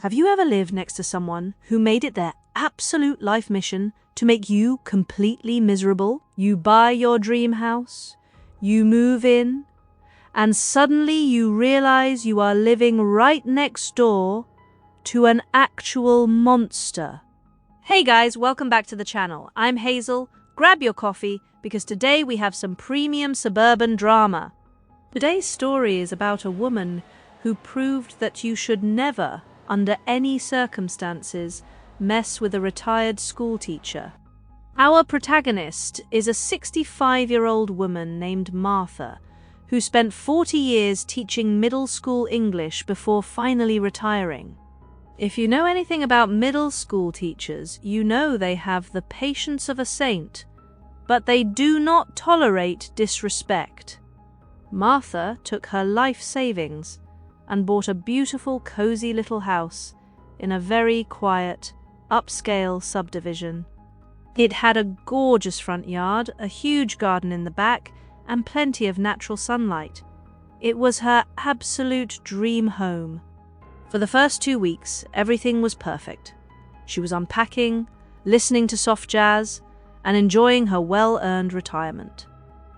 Have you ever lived next to someone who made it their absolute life mission to make you completely miserable? You buy your dream house, you move in, and suddenly you realize you are living right next door to an actual monster. Hey guys, welcome back to the channel. I'm Hazel. Grab your coffee because today we have some premium suburban drama. Today's story is about a woman who proved that you should never, under any circumstances, mess with a retired schoolteacher. Our protagonist is a 65-year-old woman named Martha, who spent 40 years teaching middle school English before finally retiring. If you know anything about middle school teachers, you know they have the patience of a saint, but they do not tolerate disrespect. Martha took her life savings and bought a beautiful, cozy little house in a very quiet, upscale subdivision. It had a gorgeous front yard, a huge garden in the back, and plenty of natural sunlight. It was her absolute dream home. For the first 2 weeks, everything was perfect. She was unpacking, listening to soft jazz, and enjoying her well-earned retirement.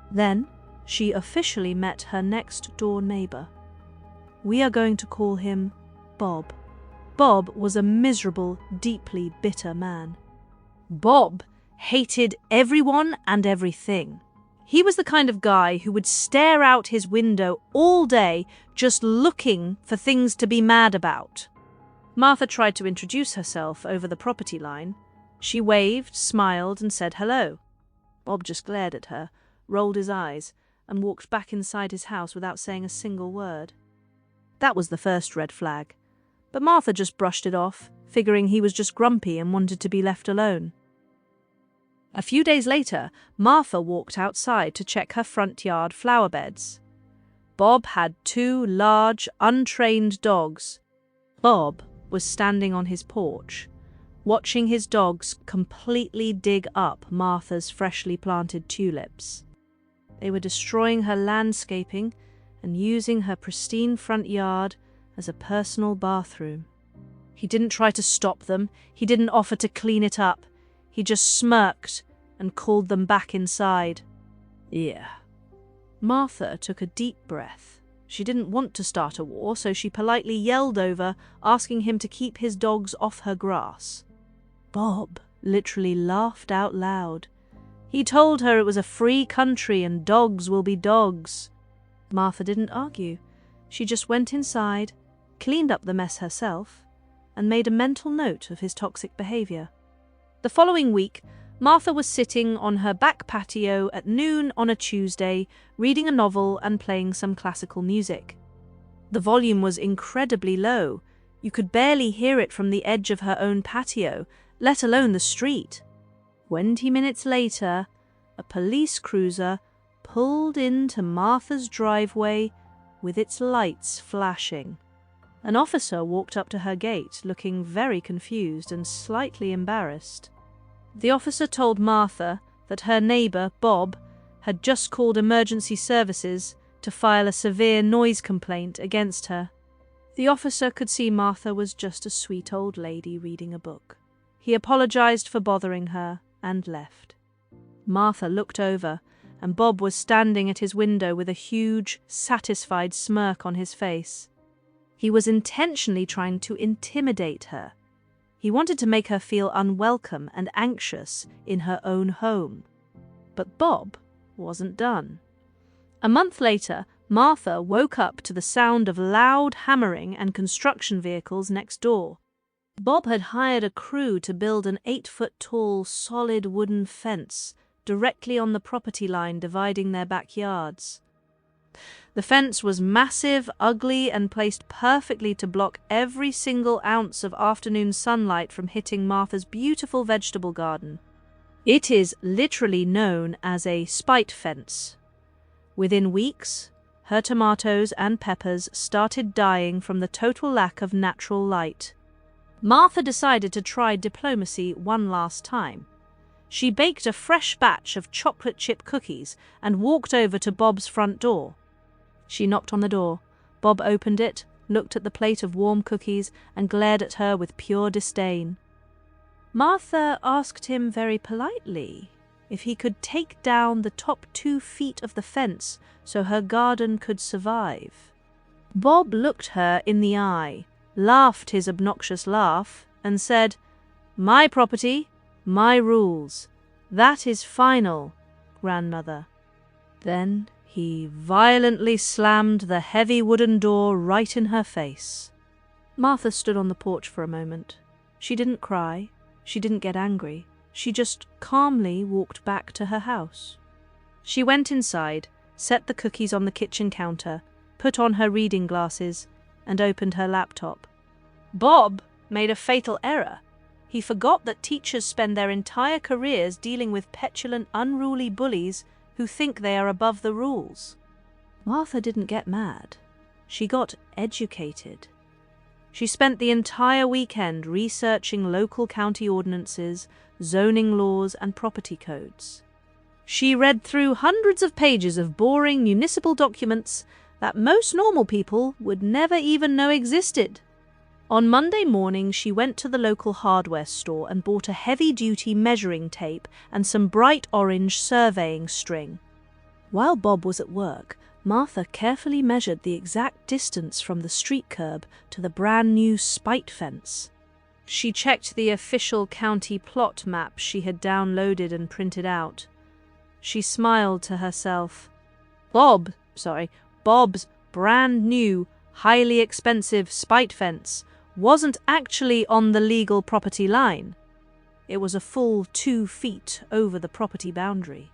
Then, she officially met her next-door neighbor. We are going to call him Bob. Bob was a miserable, deeply bitter man. Bob hated everyone and everything. He was the kind of guy who would stare out his window all day just looking for things to be mad about. Martha tried to introduce herself over the property line. She waved, smiled, and said hello. Bob just glared at her, rolled his eyes, and walked back inside his house without saying a single word. That was the first red flag, but Martha just brushed it off, figuring he was just grumpy and wanted to be left alone. A few days later, Martha walked outside to check her front yard flower beds. Bob had 2 large, untrained dogs. Bob was standing on his porch, watching his dogs completely dig up Martha's freshly planted tulips. They were destroying her landscaping and using her pristine front yard as a personal bathroom. He didn't try to stop them, he didn't offer to clean it up. He just smirked and called them back inside. Yeah. Martha took a deep breath. She didn't want to start a war, so she politely yelled over, asking him to keep his dogs off her grass. Bob literally laughed out loud. He told her it was a free country and dogs will be dogs. Martha didn't argue. She just went inside, cleaned up the mess herself, and made a mental note of his toxic behavior. The following week, Martha was sitting on her back patio at noon on a Tuesday, reading a novel and playing some classical music. The volume was incredibly low. You could barely hear it from the edge of her own patio, let alone the street. 20 minutes later, a police cruiser pulled into Martha's driveway with its lights flashing. An officer walked up to her gate, looking very confused and slightly embarrassed. The officer told Martha that her neighbor, Bob, had just called emergency services to file a severe noise complaint against her. The officer could see Martha was just a sweet old lady reading a book. He apologized for bothering her and left. Martha looked over, and Bob was standing at his window with a huge, satisfied smirk on his face. He was intentionally trying to intimidate her. He wanted to make her feel unwelcome and anxious in her own home. But Bob wasn't done. A month later, Martha woke up to the sound of loud hammering and construction vehicles next door. Bob had hired a crew to build an 8-foot-tall, solid wooden fence directly on the property line dividing their backyards. The fence was massive, ugly, and placed perfectly to block every single ounce of afternoon sunlight from hitting Martha's beautiful vegetable garden. It is literally known as a spite fence. Within weeks, her tomatoes and peppers started dying from the total lack of natural light. Martha decided to try diplomacy one last time. She baked a fresh batch of chocolate chip cookies and walked over to Bob's front door. She knocked on the door. Bob opened it, looked at the plate of warm cookies, and glared at her with pure disdain. Martha asked him very politely if he could take down the top 2 feet of the fence so her garden could survive. Bob looked her in the eye, laughed his obnoxious laugh, and said, "My property, my rules. That is final, grandmother." Then he violently slammed the heavy wooden door right in her face. Martha stood on the porch for a moment. She didn't cry. She didn't get angry. She just calmly walked back to her house. She went inside, set the cookies on the kitchen counter, put on her reading glasses, and opened her laptop. Bob made a fatal error. He forgot that teachers spend their entire careers dealing with petulant, unruly bullies who think they are above the rules. Martha didn't get mad. She got educated. She spent the entire weekend researching local county ordinances, zoning laws, and property codes. She read through hundreds of pages of boring municipal documents that most normal people would never even know existed. On Monday morning, she went to the local hardware store and bought a heavy-duty measuring tape and some bright orange surveying string. While Bob was at work, Martha carefully measured the exact distance from the street curb to the brand-new spite fence. She checked the official county plot map she had downloaded and printed out. She smiled to herself. Bob's brand-new, highly expensive spite fence wasn't actually on the legal property line. It was a full 2 feet over the property boundary.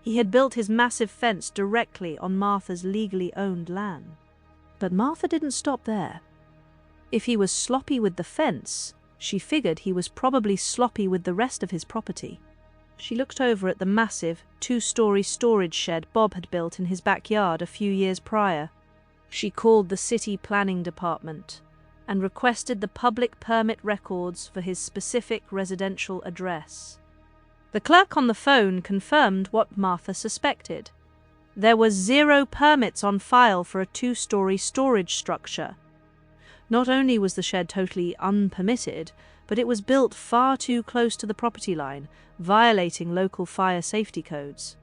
He had built his massive fence directly on Martha's legally owned land. But Martha didn't stop there. If he was sloppy with the fence, she figured he was probably sloppy with the rest of his property. She looked over at the massive 2-story storage shed Bob had built in his backyard a few years prior. She called the city planning department and requested the public permit records for his specific residential address. The clerk on the phone confirmed what Martha suspected. There were 0 permits on file for a 2-story storage structure. Not only was the shed totally unpermitted, but it was built far too close to the property line, violating local fire safety codes.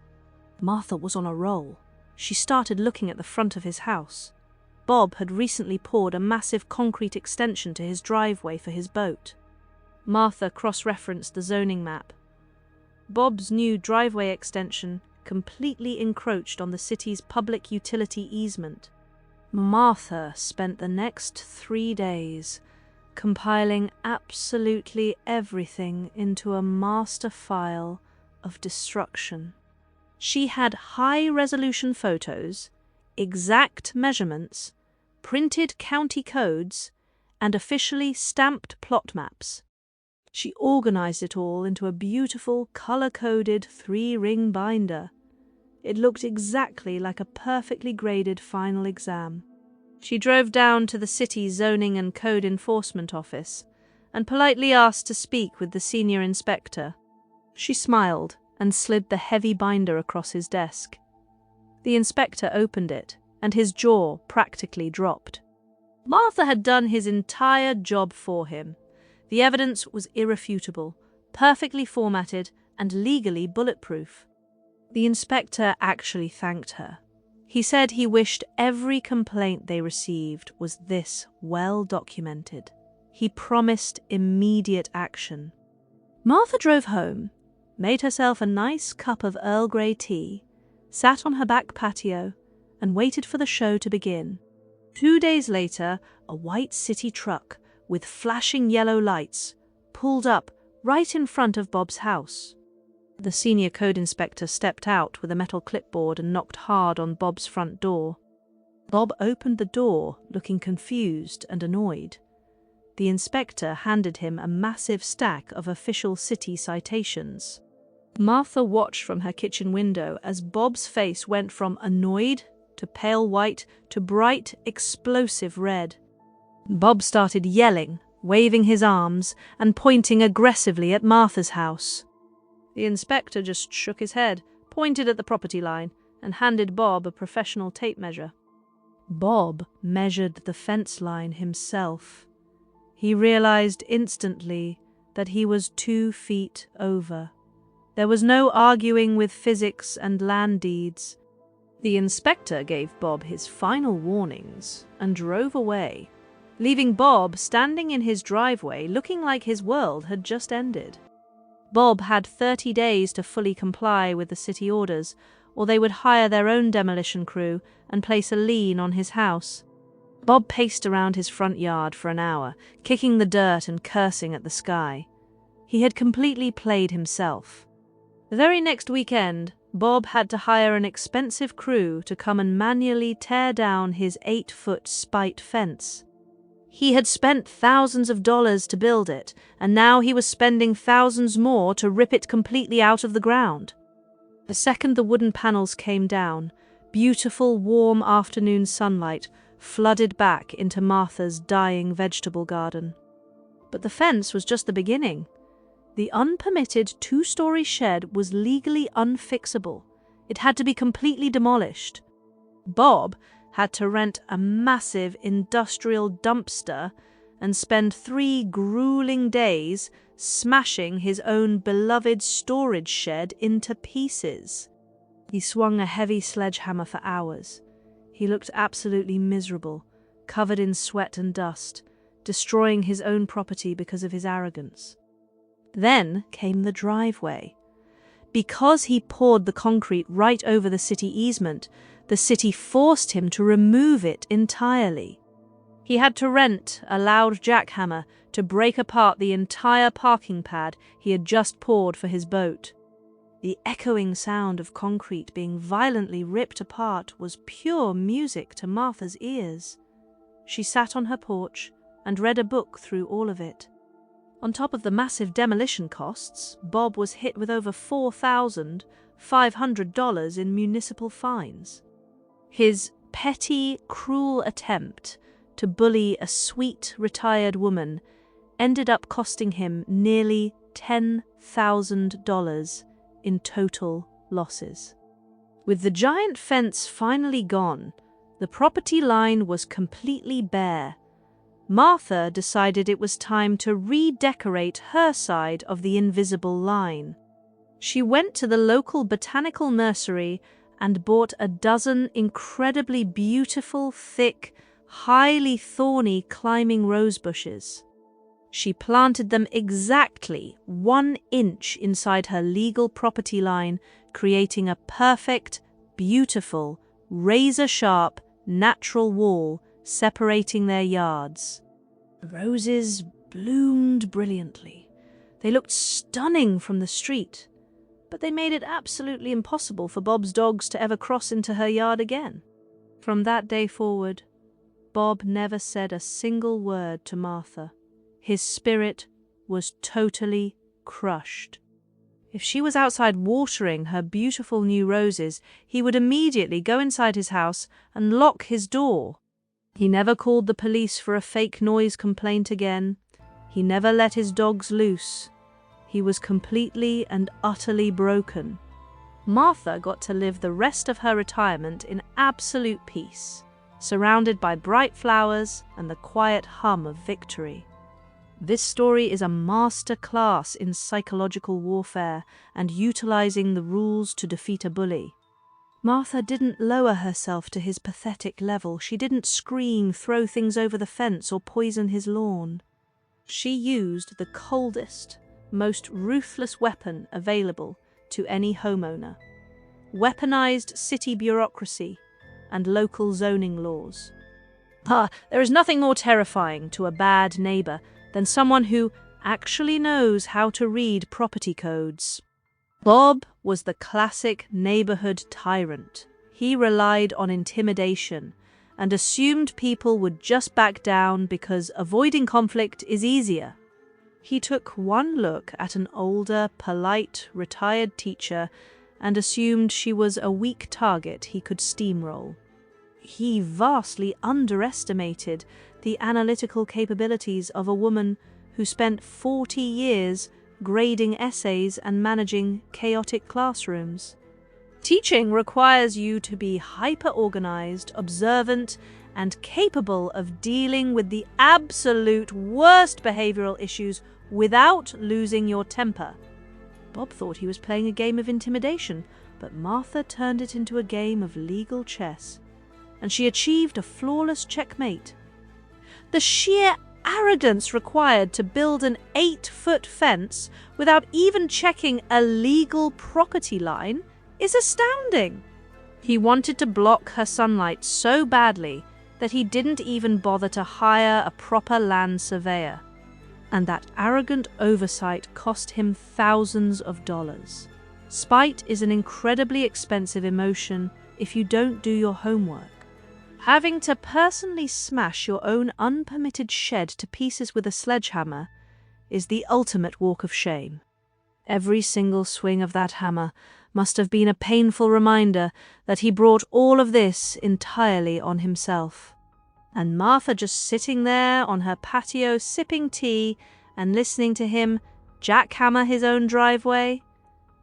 Martha was on a roll. She started looking at the front of his house. Bob had recently poured a massive concrete extension to his driveway for his boat. Martha cross-referenced the zoning map. Bob's new driveway extension completely encroached on the city's public utility easement. Martha spent the next 3 days compiling absolutely everything into a master file of destruction. She had high-resolution photos, exact measurements, printed county codes, and officially stamped plot maps. She organized it all into a beautiful, color-coded 3-ring binder. It looked exactly like a perfectly graded final exam. She drove down to the city zoning and code enforcement office and politely asked to speak with the senior inspector. She smiled and slid the heavy binder across his desk. The inspector opened it, and his jaw practically dropped. Martha had done his entire job for him. The evidence was irrefutable, perfectly formatted, and legally bulletproof. The inspector actually thanked her. He said he wished every complaint they received was this well documented. He promised immediate action. Martha drove home, made herself a nice cup of Earl Grey tea, sat on her back patio, and waited for the show to begin. 2 days later, a white city truck with flashing yellow lights pulled up right in front of Bob's house. The senior code inspector stepped out with a metal clipboard and knocked hard on Bob's front door. Bob opened the door, looking confused and annoyed. The inspector handed him a massive stack of official city citations. Martha watched from her kitchen window as Bob's face went from annoyed to pale white to bright, explosive red. Bob started yelling, waving his arms, and pointing aggressively at Martha's house. The inspector just shook his head, pointed at the property line, and handed Bob a professional tape measure. Bob measured the fence line himself. He realized instantly that he was 2 feet over. There was no arguing with physics and land deeds. The inspector gave Bob his final warnings and drove away, leaving Bob standing in his driveway looking like his world had just ended. Bob had 30 days to fully comply with the city orders, or they would hire their own demolition crew and place a lien on his house. Bob paced around his front yard for an hour, kicking the dirt and cursing at the sky. He had completely played himself. The very next weekend, Bob had to hire an expensive crew to come and manually tear down his 8-foot spite fence. He had spent thousands of dollars to build it, and now he was spending thousands more to rip it completely out of the ground. The second the wooden panels came down, beautiful warm afternoon sunlight flooded back into Martha's dying vegetable garden. But the fence was just the beginning. The unpermitted 2-story shed was legally unfixable. It had to be completely demolished. Bob had to rent a massive industrial dumpster and spend 3 grueling days smashing his own beloved storage shed into pieces. He swung a heavy sledgehammer for hours. He looked absolutely miserable, covered in sweat and dust, destroying his own property because of his arrogance. Then came the driveway. Because he poured the concrete right over the city easement, the city forced him to remove it entirely. He had to rent a loud jackhammer to break apart the entire parking pad he had just poured for his boat. The echoing sound of concrete being violently ripped apart was pure music to Martha's ears. She sat on her porch and read a book through all of it. On top of the massive demolition costs, Bob was hit with over $4,500 in municipal fines. His petty, cruel attempt to bully a sweet, retired woman ended up costing him nearly $10,000 in total losses. With the giant fence finally gone, the property line was completely bare. Martha decided it was time to redecorate her side of the invisible line. She went to the local botanical nursery and bought a dozen incredibly beautiful, thick, highly thorny climbing rose bushes. She planted them exactly 1 inch inside her legal property line, creating a perfect, beautiful, razor-sharp, natural wall separating their yards. The roses bloomed brilliantly. They looked stunning from the street, but they made it absolutely impossible for Bob's dogs to ever cross into her yard again. From that day forward, Bob never said a single word to Martha. His spirit was totally crushed. If she was outside watering her beautiful new roses, he would immediately go inside his house and lock his door. He never called the police for a fake noise complaint again. He never let his dogs loose. He was completely and utterly broken. Martha got to live the rest of her retirement in absolute peace, surrounded by bright flowers and the quiet hum of victory. This story is a master class in psychological warfare and utilizing the rules to defeat a bully. Martha didn't lower herself to his pathetic level. She didn't scream, throw things over the fence, or poison his lawn. She used the coldest, most ruthless weapon available to any homeowner: weaponized city bureaucracy and local zoning laws. There is nothing more terrifying to a bad neighbor than someone who actually knows how to read property codes. Bob was the classic neighborhood tyrant. He relied on intimidation and assumed people would just back down because avoiding conflict is easier. He took one look at an older, polite, retired teacher and assumed she was a weak target he could steamroll. He vastly underestimated the analytical capabilities of a woman who spent 40 years grading essays and managing chaotic classrooms. Teaching requires you to be hyper-organized, observant, and capable of dealing with the absolute worst behavioral issues without losing your temper. Bob thought he was playing a game of intimidation, but Martha turned it into a game of legal chess, and she achieved a flawless checkmate. The sheer arrogance required to build an 8-foot fence without even checking a legal property line is astounding. He wanted to block her sunlight so badly that he didn't even bother to hire a proper land surveyor. And that arrogant oversight cost him thousands of dollars. Spite is an incredibly expensive emotion if you don't do your homework. Having to personally smash your own unpermitted shed to pieces with a sledgehammer is the ultimate walk of shame. Every single swing of that hammer must have been a painful reminder that he brought all of this entirely on himself. And Martha just sitting there on her patio sipping tea and listening to him jackhammer his own driveway,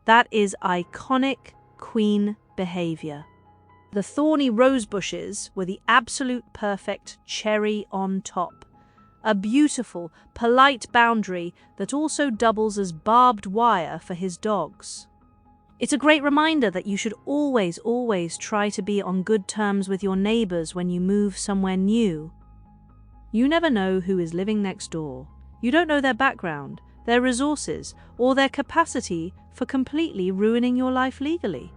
that is iconic queen behavior. The thorny rose bushes were the absolute perfect cherry on top. A beautiful, polite boundary that also doubles as barbed wire for his dogs. It's a great reminder that you should always try to be on good terms with your neighbors when you move somewhere new. You never know who is living next door. You don't know their background, their resources, or their capacity for completely ruining your life legally.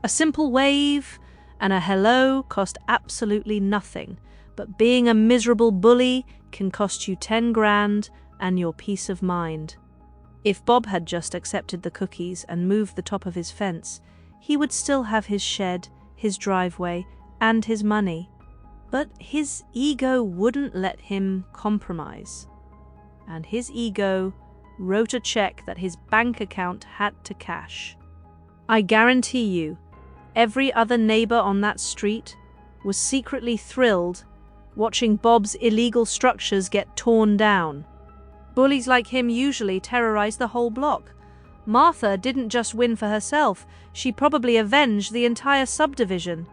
A simple wave and a hello cost absolutely nothing, but being a miserable bully can cost you 10 grand and your peace of mind. If Bob had just accepted the cookies and moved the top of his fence, he would still have his shed, his driveway, and his money. But his ego wouldn't let him compromise. And his ego wrote a check that his bank account had to cash. I guarantee you, every other neighbor on that street was secretly thrilled watching Bob's illegal structures get torn down. Bullies like him usually terrorize the whole block. Martha didn't just win for herself, she probably avenged the entire subdivision.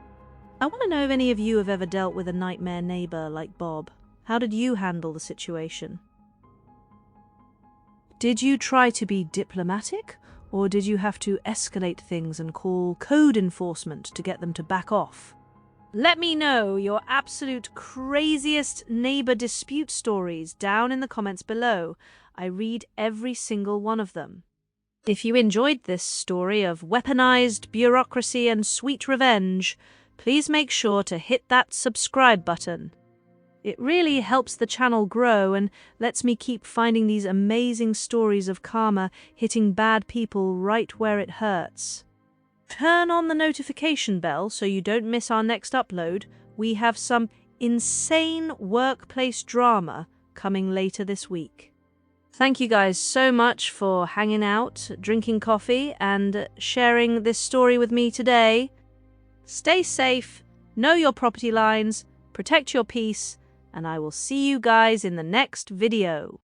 I want to know if any of you have ever dealt with a nightmare neighbor like Bob. How did you handle the situation? Did you try to be diplomatic, or did you have to escalate things and call code enforcement to get them to back off? Let me know your absolute craziest neighbor dispute stories down in the comments below. I read every single one of them. If you enjoyed this story of weaponized bureaucracy and sweet revenge, please make sure to hit that subscribe button. It really helps the channel grow and lets me keep finding these amazing stories of karma hitting bad people right where it hurts. Turn on the notification bell so you don't miss our next upload. We have some insane workplace drama coming later this week. Thank you guys so much for hanging out, drinking coffee, and sharing this story with me today. Stay safe, know your property lines, protect your peace, and I will see you guys in the next video.